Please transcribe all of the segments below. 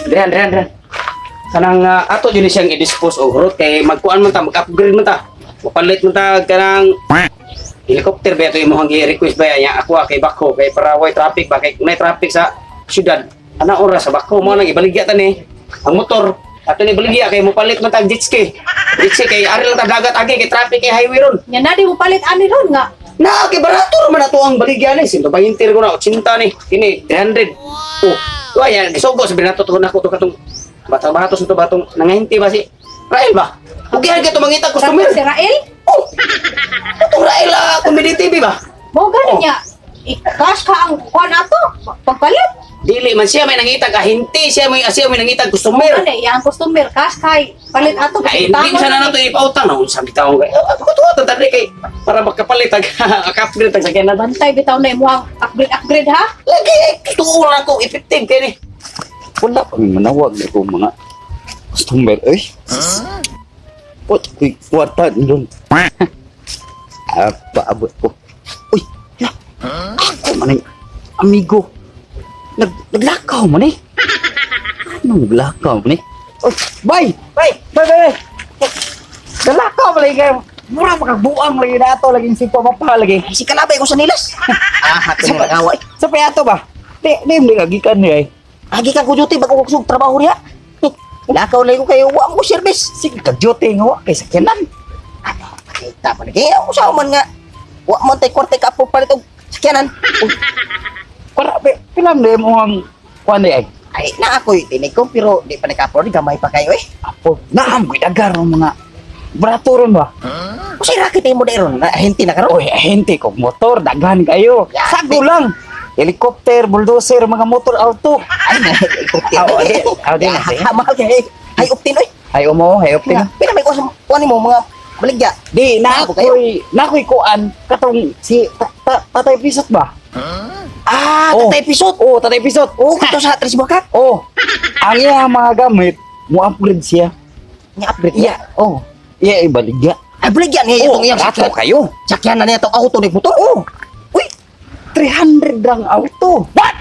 Dihan. Kanang ato yun siyang i-dispose o hurot kay magkuan man ta, mag-upgrade man ta. Mapalit man ta kanang helicopter ba ito yung mohang i-request ba yan ako kay Bako kay para way traffic ba kay may traffic sa syudad. Anong oras sa Bako mo nang ibaligya ta ni ang motor. Ato ni baligya kay mopalit man ta jet ski. Jet ski kay ari lang ta dagat agi kay traffic kay highway ron. Nya na di mo palit ani ron nga. Na kay barato man ato ang baligya ni 120 ko na 80 ni kini 300. Oh, waya gisugo sa binato to nako to katong bata-bato sa batong nangahinti ba si Rael ba? Ugihan ka ito mangita customer. Si Rael? Oh! Itong Rael Comedy TV ba? Mo gani niya. Cash ka ang kuan ato. Pagpalit. Dili man siya may nangita kahinti siya may nangita Mo customer. gani yang customer cash kay palit ato. Ay, hindi mo sana na ito ipautang na sabi taong kay ako to tadi kay para makapalit upgrade tag sakyanan. Bantay bitaw na imo ang upgrade ha. Lagi tuol ako effective kay ni. Wala pa manawag na kong mga customer, eh. What? Kuwarta doon. Paabot ko. Uy, ako man amigo. Naglakaw man eh. Anong naglakaw man eh? Uy, bay! Naglakaw man eh kayo. Mura makagbuang lagi na ito. Laging sipa mapa lagi. Si kalabay ko sa nilas. Hato ni magaway. Sa payato ba? Di kagikan niya eh. Agi ka ko duty bago ko trabaho niya. Lakaw lagi ko kayo wa mo service. Sige, kagyote nga wa kay sakyanan. Ano, kita pa lagi. Ako sa man nga. Wa mo tay korte ka po palit og sakyanan. Para pilam na mo ang kuan ay. Ay, na ako'y tinig ko, pero di pa nakapor, gamay pa kayo eh. Apo, naam ko'y dagar ng mga brato ron ba? Kasi rakit mo na ron, hinti na karon. Oy, ahente ko motor, daghan kayo. Ya, Sago lang. Helicopter, bulldozer, mga motor, auto. Ay, na-ikuptin. Din. Mahal kayo eh. Ay, uptin eh. Ay, umo, hay opting. Pina may kuwan mo, mga baligya. Di, Ako kayo. nakoy kuan, katong si Tatay Pisot ba? Ah, Oh. tatay episode. Oo, Tatay Pisot. Oo, ito sa Tres Bakat. Oo. Ang iya mga gamit, mo upgrade siya. Ni-upgrade Iya, niya. oh. Iya, ibaligya. Ay, baligya niya Oh, itong iyang ato kayo. sakyanan niya itong auto ni motor. Oh. Uy, 300 ang auto. what?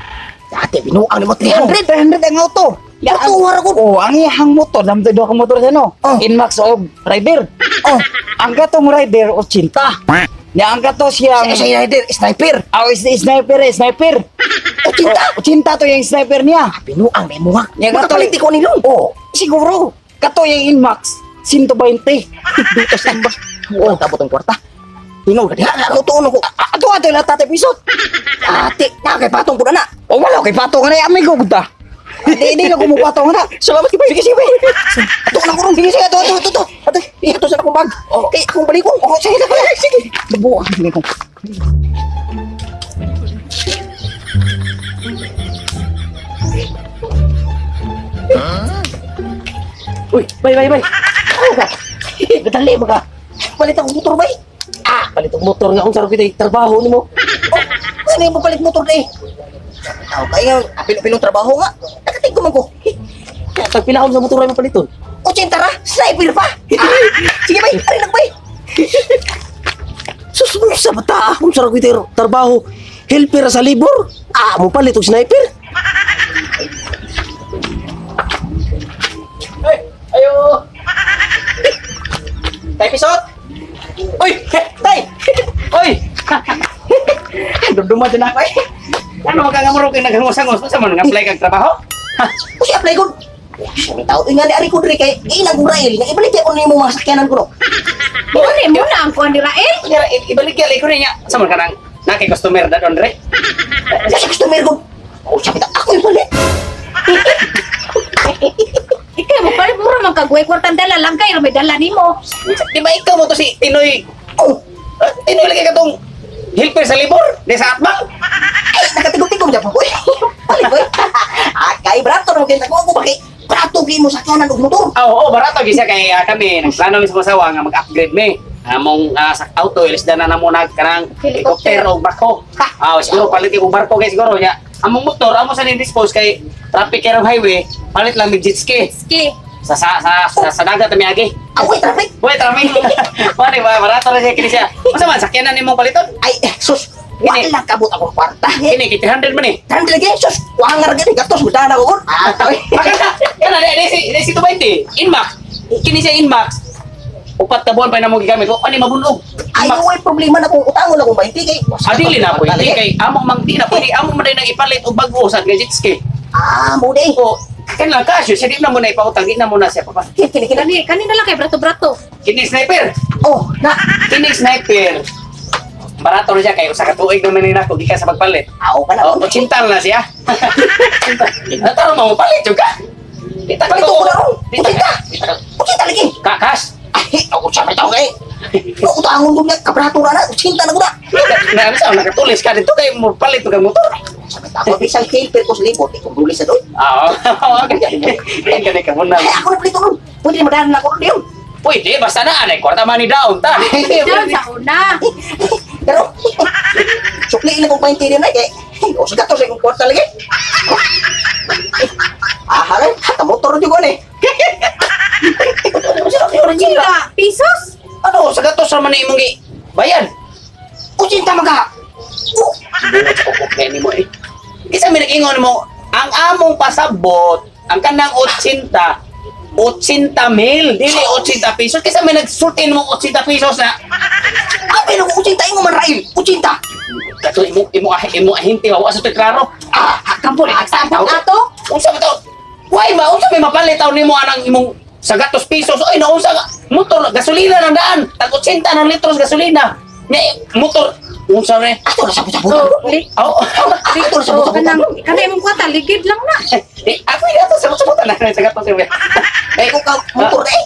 Dati, binuang ni mo 300. 300 ang auto. Ya, tuwar ako. Oh, ang iyang motor, namtay do ka motor sa no. Oh. Inmax o rider. Oh, Ang katong rider 80. Nya ang kato siyang siya rider, sniper. sniper. 80 to yung sniper niya. Binuang ni mo ha. Yang Makapalit ko nilong. Oh, siguro. Kato yung Inmax 120. Dito sa ba? Oh, tabot ang kwarta. Tingaw ka diha. Ano to ko? Ato na Tatay Pisot. Ate, nakay patong ko na na. O wala kay pato nga na amigo kita. Hindi na kumupato nga na. Salamat kay Bay. Sige, Bay. Ato lang ko ron. Sige, ito. Ate, ito sa akong bag. Oh. Kay akong balik ko. Oh, sige. Nabuo ang ko. Uy, Bay. Ano ka? Gadali ba ka? Palit ang motor, Bay. Palit ang motor nga kung sarap kita trabaho ni mo. Oh, ano yung palit motor na eh? Tao kaya apil-apilong trabaho nga. Nakating ko man ko. Kaya tagpilahon sa motor ay mapaliton. 80 ra, sniper pa. Sige, Bay. Arinak, Bay. Susunod sa bata akong sarap kita trabaho. Helper sa libor. Mo palit og sniper. Ayo. Tay Pisot. Uy, tay. Uy. Dumduma din ako eh. Ano makangamuro kay naghangos-angos sa man nga-apply kag trabaho? Ha? Kasi apply ko. Sabi tao, nga ni ari ko diri kay inang Rael nga ibalik ko nimo mga sakyanan ko no. Muna mo na ang kuan ni Rael. Ibalik ko niya. Sa man kanang nakay customer da don dre. Sa customer ko. Oh, sabi ta ako yung pala. Ikaw mo palit mo man kagway kwartang dala lang kay may dala nimo. Di ba ikaw mo to si Tinoy? Oh, Tinoy lagi ka tong helper sa libor, di sa atbang. Ay, nakatigong-tigong dyan po. Uy, boy. Kay barato naman kayo ako bakit barato kayo mo sa kanan og motor. Oo, barato gisa kay kami nagplano mi sa masawa nga mag-upgrade mi. Among sa auto ilis na namo kanang helicopter o barko. Siguro palit yung barko kay siguro nya. Among motor amo sa ni-dispose kay traffic kay highway, palit lang mig jet ski. Sa dagat mi agi. Wait, traffic. Wait, traffic. Mani ba barato ra siya kini siya. Unsa man sakyanan nimong paliton? Ay, sus. Walang kabot akong kwarta. Kini, 300 man eh. Tan lagi, sus, wangar gini, gatos mudana ko. Ah, Kana, desi 220. Inmax. Kini siya Inmax. Upat ka buwan pa na mo gigamit. O, ano mabunog? Ay, Inmax. may problema na kung utangon akong 20 kay. Adili na po, hindi kay among mangti na pwede among man na ipalit og bago sa gadgets kay. Ah, mo din. O, kanang kasyo, siya di na mo na ipautang, di na mo na siya papa. Kini. Kanina lang kay brato-brato. Kini sniper. Oh, na. Kini sniper. Barato na siya kay usa ka tuig naman ni nako gikan sa pagpalit. Aw ka na. O, 80 na siya. Nataro mo palit jud ka. Kita ka Palit ko na ron. Kita Ucinta lagi. Kakas. Ay, ako sa may tao kay. Utangon ko niya, kabratura na, ucinta na ko na. Na ano sa nakatulis ka dito kay mo palit og motor. Sa may tao, bisang helper ko sa libot, ikong dulis sa doon. Ah, gani ka muna. Ay, ako na plito nun. Pwede na madahan na ako ron. Pwede, basta na, anay, kwarta man ni daon, ta. Diyan sa una. Pero, sukli ilang kong painti rin na, kay, o sa gatos, ikong kwarta lagi. Ah, halay, hata motor rin ko eh. Kila, pisos? Ano, sa gatos naman na imong bayan. Ucinta maga. Okay ni mo eh. Isa may nag-ingon mo, ang among pasabot, ang kanang 80 mil, dili 80 pesos. Kisa may nagsultin mo 80 pesos na, Abi nung ucinta ingo man rail, ucinta. kato imo ahinti, wawa sa to'y klaro. Ah, kampo na, Sabot ato? Unsa ba to? Why ba? Unsa may mapalitaw nimo anang imong sa gatos pesos? Oy, naunsa nga motor, gasolina ng daan. Tag 80 ng litros gasolina. Nya motor, unsa re? Ato na sabot-sabot. Oh, Aw. Ato na Oh, sabot-sabot. kanang imong kwata ligid lang na. Ako ito sa subutan na sa gatos eh. Ikaw ka, motor eh.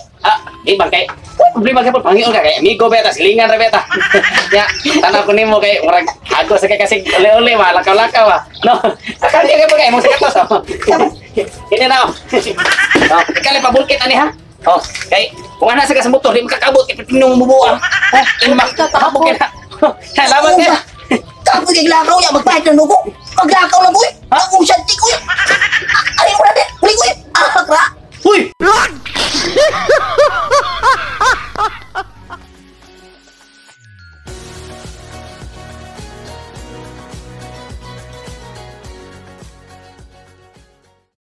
Ibang kay problema kay Panginoon ka kay amigo beta silingan ra beta. Ya, tanaw ko nimo kay murag hago sa kay kasig ule-ule wa lakaw-lakaw wa. No. Akala kay kay mo sa gatos. Ini na. Oh, ikali pa bulkit ani ha. Oh, kay kung ana sa ka sa motor di makakabot kay tinong mubuang. Ha, imak tapos kay. Salamat kay. Kapoy kay lakaw ya, magpahit na nugo. Maglakaw lang boy. Akong santi